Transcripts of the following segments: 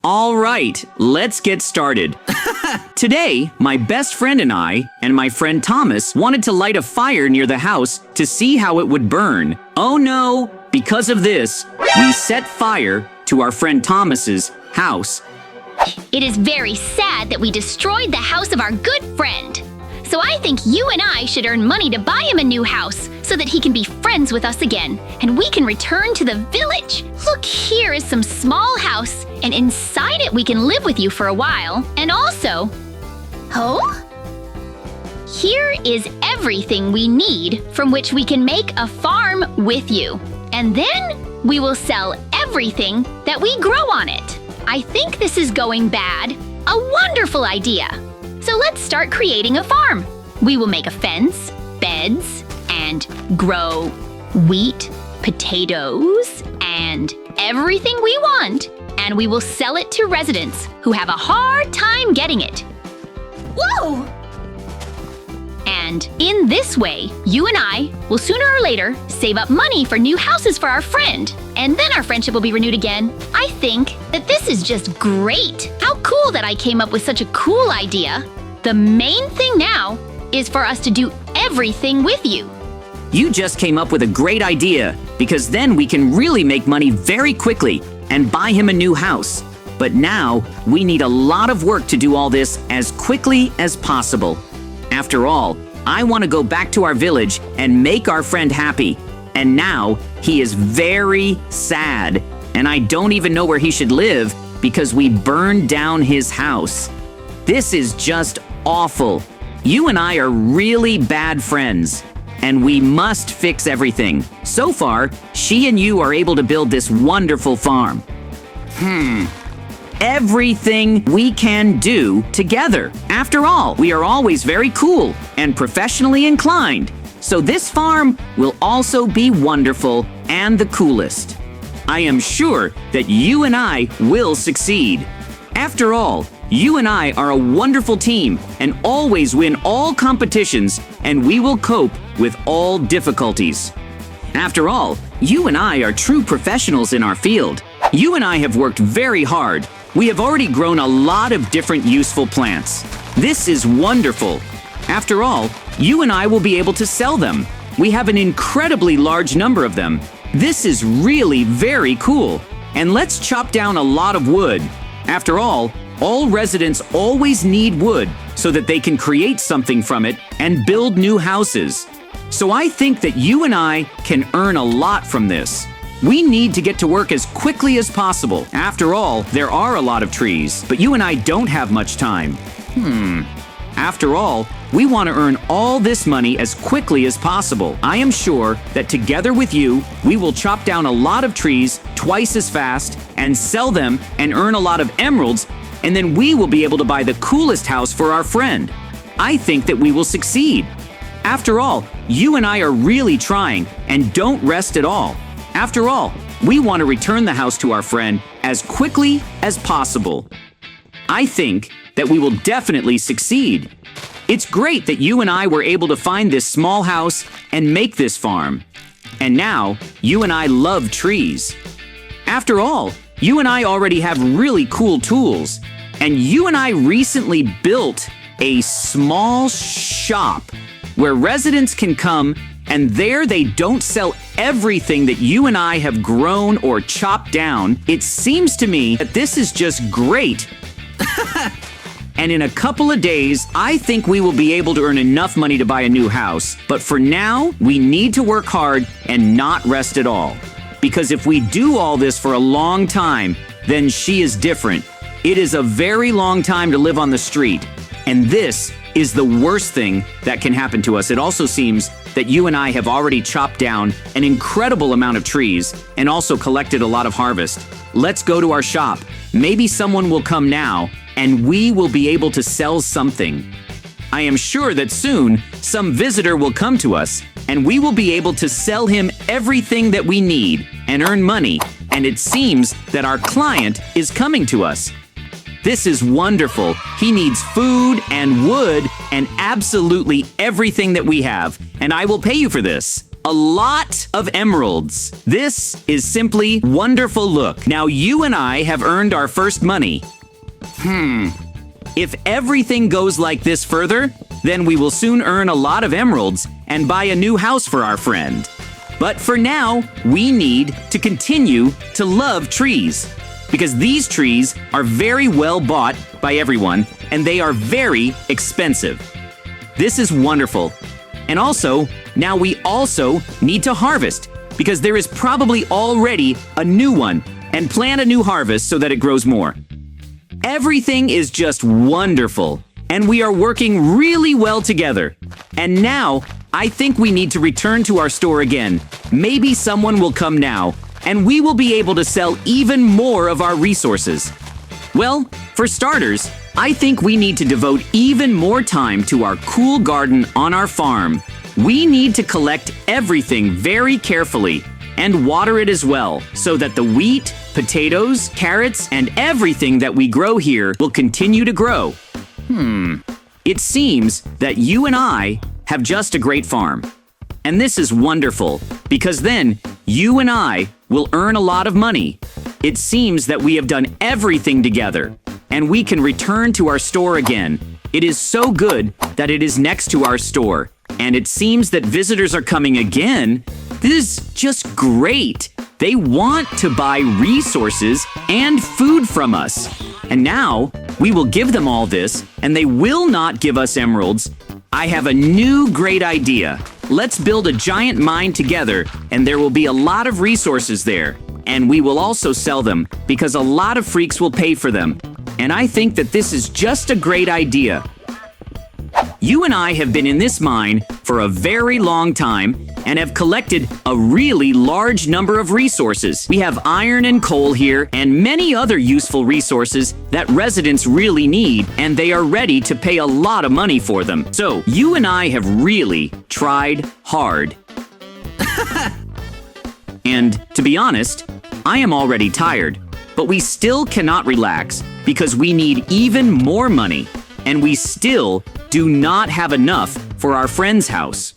All right, let's get started. Today, my best friend and I, and my friend Thomas, wanted to light a fire near the house to see how it would burn. Oh no, because of this, we set fire to our friend Thomas's house. It is very sad that we destroyed the house of our good friend. So I think you and I should earn money to buy him a new house so that he can be friends with us again and we can return to the village. Look, here is some small house and inside it we can live with you for a while. And also, here is everything we need from which we can make a farm with you. And then we will sell everything that we grow on it. I think this is going bad. A wonderful idea. So let's start creating a farm. We will make a fence, beds, and grow wheat, potatoes, and everything we want. And we will sell it to residents who have a hard time getting it. Whoa! And in this way, you and I will sooner or later save up money for new houses for our friend. And then our friendship will be renewed again. I think that this is just great. How cool that I came up with such a cool idea. The main thing now is for us to do everything with you. You just came up with a great idea, because then we can really make money very quickly and buy him a new house. But now, we need a lot of work to do all this as quickly as possible. After all, I want to go back to our village and make our friend happy. And now, he is very sad, and I don't even know where he should live because we burned down his house. This is just awful. You and I are really bad friends, and we must fix everything. So far, she and you are able to build this wonderful farm. Everything we can do together. After all, we are always very cool and professionally inclined. So this farm will also be wonderful and the coolest. I am sure that you and I will succeed. After all, you and I are a wonderful team and always win all competitions, and we will cope with all difficulties. After all, you and I are true professionals in our field. You and I have worked very hard. We have already grown a lot of different useful plants. This is wonderful. After all, you and I will be able to sell them. We have an incredibly large number of them. This is really very cool. And let's chop down a lot of wood. After all residents always need wood so that they can create something from it and build new houses. So I think that you and I can earn a lot from this. We need to get to work as quickly as possible. After all, there are a lot of trees, but you and I don't have much time. After all, we want to earn all this money as quickly as possible. I am sure that together with you, we will chop down a lot of trees twice as fast and sell them and earn a lot of emeralds, and then we will be able to buy the coolest house for our friend. I think that we will succeed. After all, you and I are really trying and don't rest at all. After all, we want to return the house to our friend as quickly as possible. I think that we will definitely succeed. It's great that you and I were able to find this small house and make this farm. And now, you and I love trees. After all, you and I already have really cool tools. And you and I recently built a small shop where residents can come, and there they don't sell everything that you and I have grown or chopped down. It seems to me that this is just great. And in a couple of days, I think we will be able to earn enough money to buy a new house. But for now, we need to work hard and not rest at all. Because if we do all this for a long time, then she is different. It is a very long time to live on the street. And this is the worst thing that can happen to us. It also seems that you and I have already chopped down an incredible amount of trees and also collected a lot of harvest. Let's go to our shop. Maybe someone will come now and we will be able to sell something. I am sure that soon some visitor will come to us and we will be able to sell him everything that we need and earn money. And it seems that our client is coming to us. This is wonderful. He needs food and wood and absolutely everything that we have, and I will pay you for this. a lot of emeralds. This is simply wonderful. Look, now you and I have earned our first money. If everything goes like this further, then we will soon earn a lot of emeralds and buy a new house for our friend. But for now, we need to continue to love trees, because these trees are very well bought by everyone and they are very expensive. This is wonderful. And also, now we also need to harvest, because there is probably already a new one, and plant a new harvest so that it grows more. Everything is just wonderful, and we are working really well together. And now, I think we need to return to our store again. Maybe someone will come now, and we will be able to sell even more of our resources. Well, for starters, I think we need to devote even more time to our cool garden on our farm. We need to collect everything very carefully and water it as well, so that the wheat, potatoes, carrots, and everything that we grow here will continue to grow. It seems that you and I have just a great farm. And this is wonderful, because then you and I will earn a lot of money. It seems that we have done everything together, and we can return to our store again. It is so good that it is next to our store, and it seems that visitors are coming again. This is just great. They want to buy resources and food from us. And now we will give them all this, and they will not give us emeralds. I have a new great idea. Let's build a giant mine together, and there will be a lot of resources there. And we will also sell them, because a lot of freaks will pay for them. And I think that this is just a great idea. You and I have been in this mine for a very long time and have collected a really large number of resources. We have iron and coal here and many other useful resources that residents really need, and they are ready to pay a lot of money for them. So, you and I have really tried hard. And to be honest, I am already tired, but we still cannot relax because we need even more money, and we still do not have enough for our friend's house.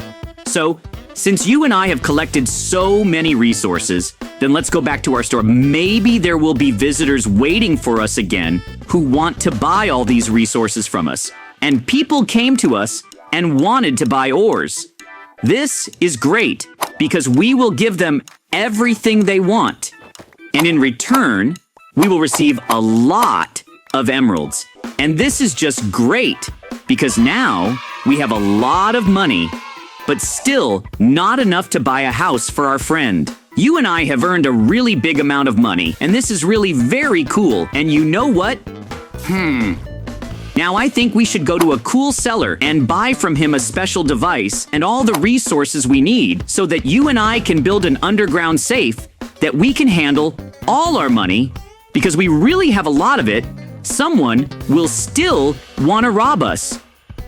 So, since you and I have collected so many resources, then let's go back to our store. Maybe there will be visitors waiting for us again who want to buy all these resources from us. And people came to us and wanted to buy ores. This is great because we will give them everything they want. And in return, we will receive a lot of emeralds. And this is just great because now we have a lot of money, but still not enough to buy a house for our friend. You and I have earned a really big amount of money, and this is really very cool. And you know what? Now I think we should go to a cool seller and buy from him a special device and all the resources we need so that you and I can build an underground safe that we can handle all our money, because we really have a lot of it. Someone will still want to rob us,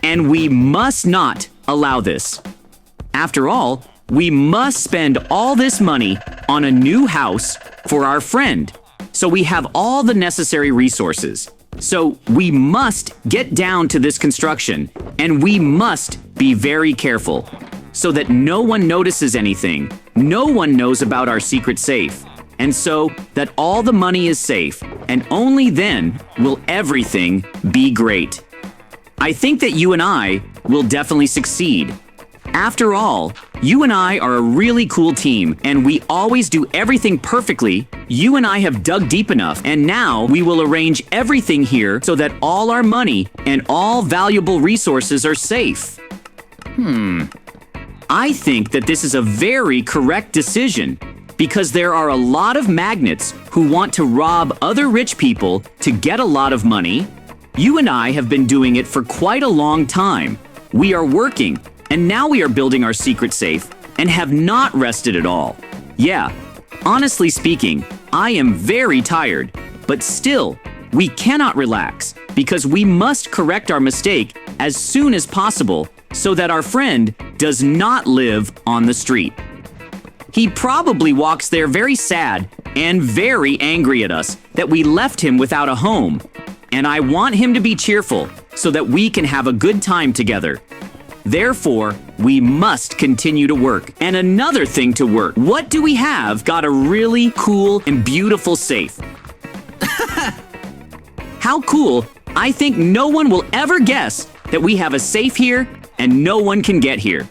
and we must not allow this. After all, we must spend all this money on a new house for our friend, so we have all the necessary resources. So we must get down to this construction, and we must be very careful so that no one notices anything. No one knows about our secret safe, and so that all the money is safe, and only then will everything be great. I think that you and I will definitely succeed. After all, you and I are a really cool team, and we always do everything perfectly. You and I have dug deep enough, and now we will arrange everything here so that all our money and all valuable resources are safe. I think that this is a very correct decision, because there are a lot of magnates who want to rob other rich people to get a lot of money. You and I have been doing it for quite a long time. We are working, and now we are building our secret safe and have not rested at all. Yeah, honestly speaking, I am very tired, but still, we cannot relax because we must correct our mistake as soon as possible so that our friend does not live on the street. He probably walks there very sad and very angry at us that we left him without a home. And I want him to be cheerful so that we can have a good time together. Therefore, we must continue to work. And another thing to work. What do we have got a really cool and beautiful safe? How cool! I think no one will ever guess that we have a safe here and no one can get here.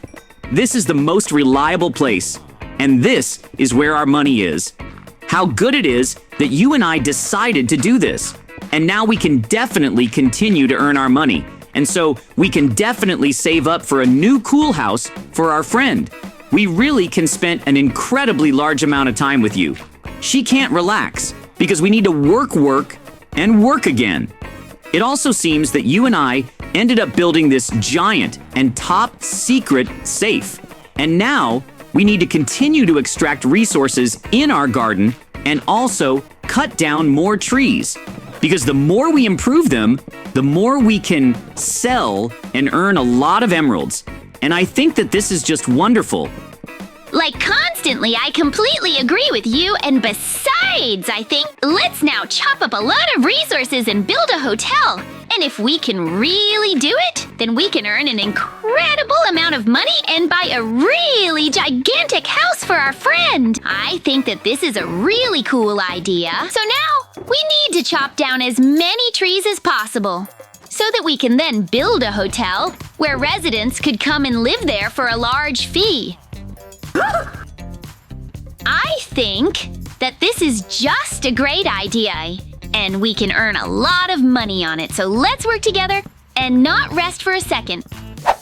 This is the most reliable place, and this is where our money is. How good it is that you and I decided to do this. And now we can definitely continue to earn our money. And so we can definitely save up for a new cool house for our friend. We really can spend an incredibly large amount of time with you. She can't relax because we need to work and work again. It also seems that you and I ended up building this giant and top secret safe. And now we need to continue to extract resources in our garden and also cut down more trees. Because the more we improve them, the more we can sell and earn a lot of emeralds. And I think that this is just wonderful. Like constantly, I completely agree with you, and besides, I think let's now chop up a lot of resources and build a hotel. And if we can really do it, then we can earn an incredible amount of money and buy a really gigantic house for our friend. I think that this is a really cool idea. So now, we need to chop down as many trees as possible, so that we can then build a hotel where residents could come and live there for a large fee. I think that this is just a great idea, and we can earn a lot of money on it, so let's work together and not rest for a second.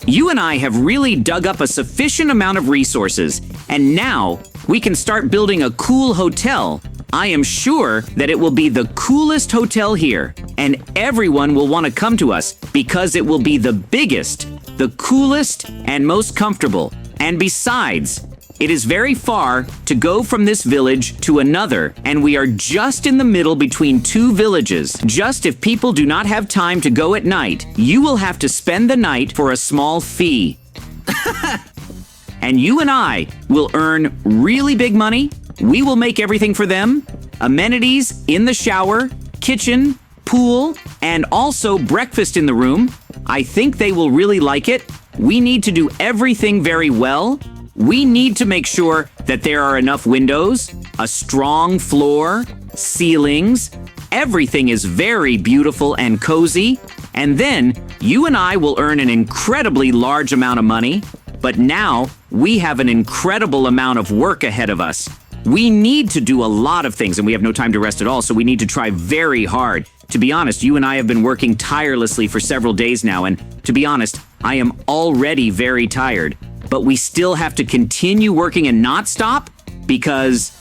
You and I have really dug up a sufficient amount of resources, and now we can start building a cool hotel. I am sure that it will be the coolest hotel here, and everyone will want to come to us because it will be the biggest, the coolest, and most comfortable. And besides, it is very far to go from this village to another, and we are just in the middle between two villages. Just if people do not have time to go at night, you will have to spend the night for a small fee. And you and I will earn really big money. We will make everything for them. Amenities in the shower, kitchen, pool, and also breakfast in the room. I think they will really like it. We need to do everything very well. We need to make sure that there are enough windows, a strong floor, ceilings. Everything is very beautiful and cozy. And then you and I will earn an incredibly large amount of money. But now we have an incredible amount of work ahead of us. We need to do a lot of things, and we have no time to rest at all, so we need to try very hard. To be honest, you and I have been working tirelessly for several days now, and to be honest, I am already very tired. But we still have to continue working and not stop because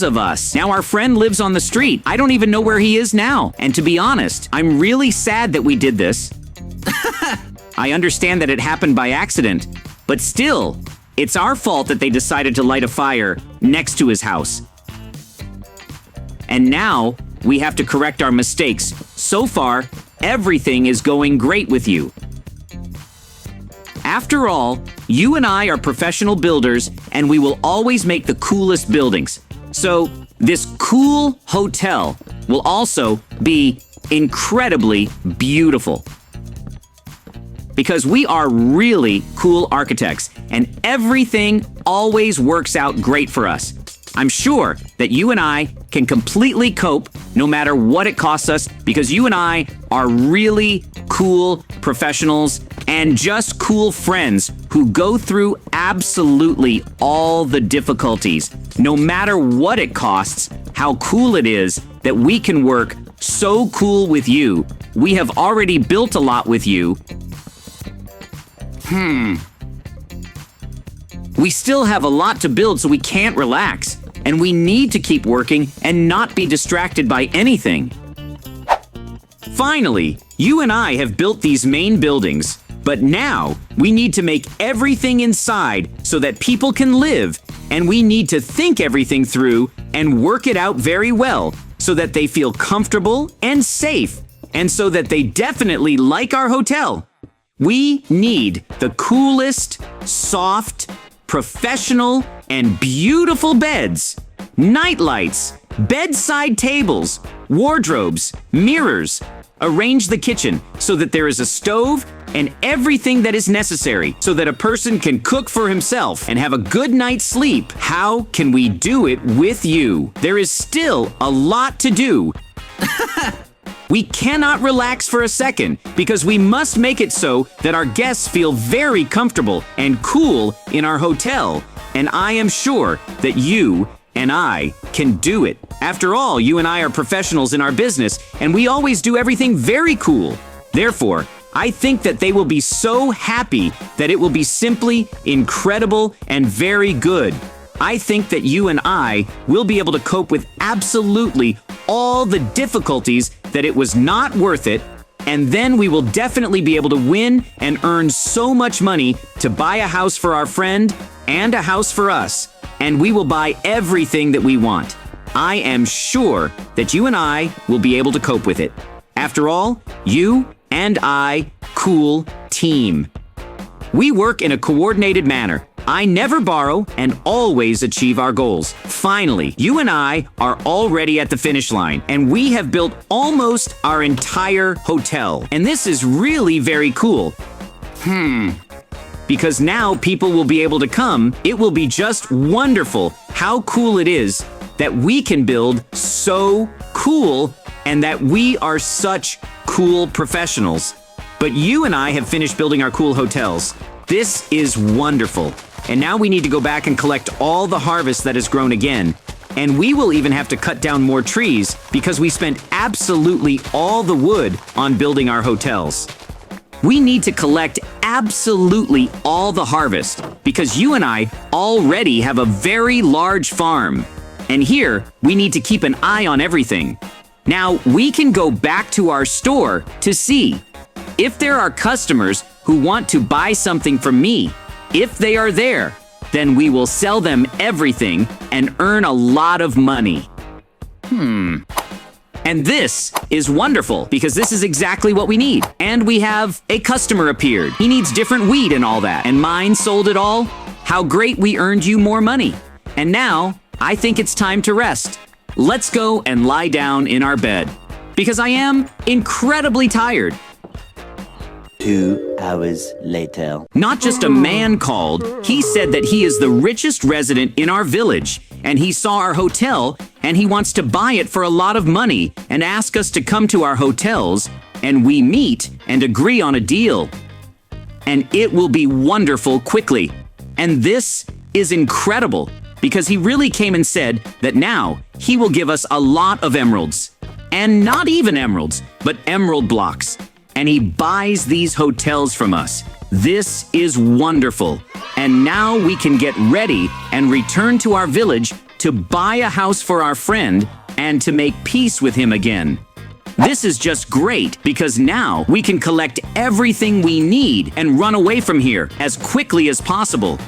of us. Now our friend lives on the street. I don't even know where he is now. And to be honest, I'm really sad that we did this. I understand that it happened by accident, but still, it's our fault that they decided to light a fire next to his house. And now we have to correct our mistakes. So far, everything is going great with you. After all, you and I are professional builders, and we will always make the coolest buildings. So this cool hotel will also be incredibly beautiful. Because we are really cool architects, and everything always works out great for us. I'm sure that you and I can completely cope no matter what it costs us, because you and I are really cool professionals and just cool friends who go through absolutely all the difficulties, no matter what it costs. How cool it is that we can work so cool with you. We have already built a lot with you. We still have a lot to build, so we can't relax. And we need to keep working and not be distracted by anything. Finally, you and I have built these main buildings, but now we need to make everything inside so that people can live, and we need to think everything through and work it out very well so that they feel comfortable and safe, and so that they definitely like our hotel. We need the coolest, soft, professional, and beautiful beds, night lights, bedside tables, wardrobes, mirrors, Arrange the kitchen so that there is a stove and everything that is necessary so that a person can cook for himself and have a good night's sleep. How can we do it with you? There is still a lot to do. We cannot relax for a second because we must make it so that our guests feel very comfortable and cool in our hotel. And I am sure that you and I can do it. After all, you and I are professionals in our business, and we always do everything very cool. Therefore, I think that they will be so happy that it will be simply incredible and very good. I think that you and I will be able to cope with absolutely all the difficulties that it was not worth it, and then we will definitely be able to win and earn so much money to buy a house for our friend and a house for us, and we will buy everything that we want. I am sure that you and I will be able to cope with it. After all, you and I, cool team. We work in a coordinated manner. I never borrow and always achieve our goals. Finally, you and I are already at the finish line, and we have built almost our entire hotel. And this is really very cool. Because now people will be able to come. It will be just wonderful how cool it is that we can build so cool and that we are such cool professionals. But you and I have finished building our cool hotels. This is wonderful. And now we need to go back and collect all the harvest that has grown again. And we will even have to cut down more trees because we spent absolutely all the wood on building our hotels. We need to collect absolutely all the harvest because you and I already have a very large farm. And here, we need to keep an eye on everything. Now, we can go back to our store to see if there are customers who want to buy something from me. If they are there, then we will sell them everything and earn a lot of money. And this is wonderful because this is exactly what we need. And we have a customer appeared. He needs different weed and all that. And mine sold it all. How great we earned you more money. And now, I think it's time to rest. Let's go and lie down in our bed because I am incredibly tired. 2 hours later. Not just a man called, he said that he is the richest resident in our village, and he saw our hotel, and he wants to buy it for a lot of money and ask us to come to our hotels, and we meet and agree on a deal. And it will be wonderful quickly. And this is incredible, because he really came and said that now he will give us a lot of emeralds. And not even emeralds, but emerald blocks. And he buys these hotels from us. This is wonderful. And now we can get ready and return to our village to buy a house for our friend and to make peace with him again. This is just great because now we can collect everything we need and run away from here as quickly as possible.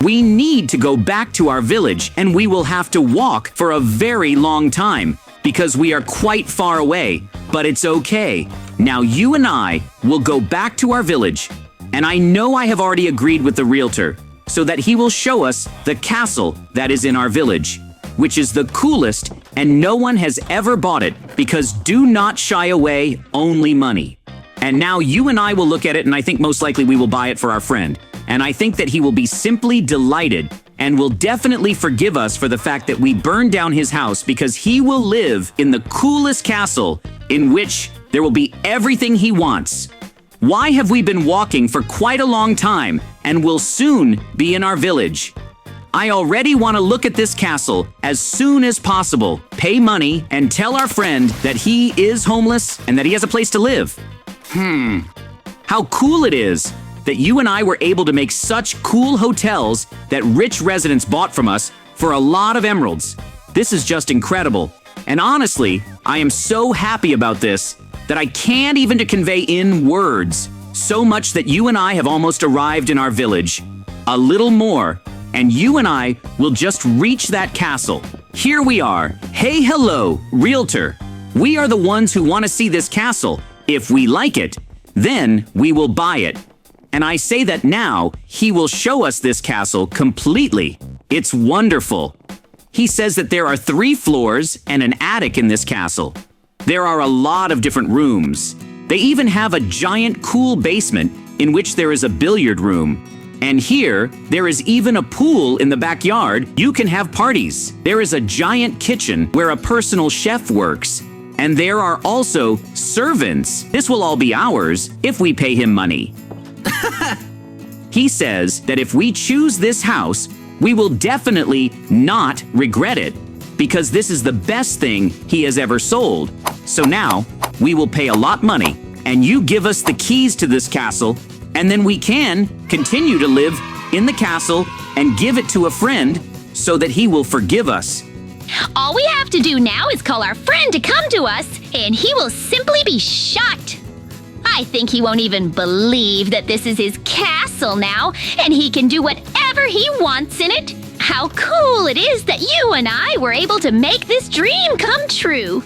We need to go back to our village and we will have to walk for a very long time because we are quite far away, but it's okay. Now you and I will go back to our village, and I know I have already agreed with the realtor so that he will show us the castle that is in our village, which is the coolest and no one has ever bought it because do not shy away, only money. And now you and I will look at it and I think most likely we will buy it for our friend. And I think that he will be simply delighted and will definitely forgive us for the fact that we burned down his house because he will live in the coolest castle in which there will be everything he wants. Why have we been walking for quite a long time and will soon be in our village? I already want to look at this castle as soon as possible, pay money, and tell our friend that he is homeless and that he has a place to live. How cool it is that you and I were able to make such cool hotels that rich residents bought from us for a lot of emeralds. This is just incredible. And honestly, I am so happy about this that I can't even to convey in words. So much that you and I have almost arrived in our village. A little more, and you and I will just reach that castle. Here we are. Hey, hello, realtor. We are the ones who want to see this castle. If we like it, then we will buy it. And I say that now, he will show us this castle completely. It's wonderful. He says that there are 3 floors and an attic in this castle. There are a lot of different rooms. They even have a giant cool basement in which there is a billiard room. And here, there is even a pool in the backyard. You can have parties. There is a giant kitchen where a personal chef works. And there are also servants. This will all be ours if we pay him money. He says that if we choose this house, we will definitely not regret it, because this is the best thing he has ever sold. So now, we will pay a lot money, and you give us the keys to this castle, and then we can continue to live in the castle and give it to a friend so that he will forgive us. All we have to do now is call our friend to come to us, and he will simply be shocked. I think he won't even believe that this is his castle now, and he can do whatever he wants in it. How cool it is that you and I were able to make this dream come true.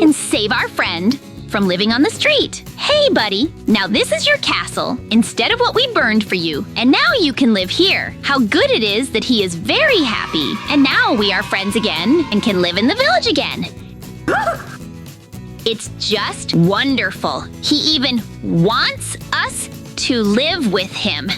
And save our friend from living on the street. Hey, buddy, now this is your castle instead of what we burned for you, and now you can live here. How good it is that he is very happy, and now we are friends again and can live in the village again. It's just wonderful. He even wants us to live with him.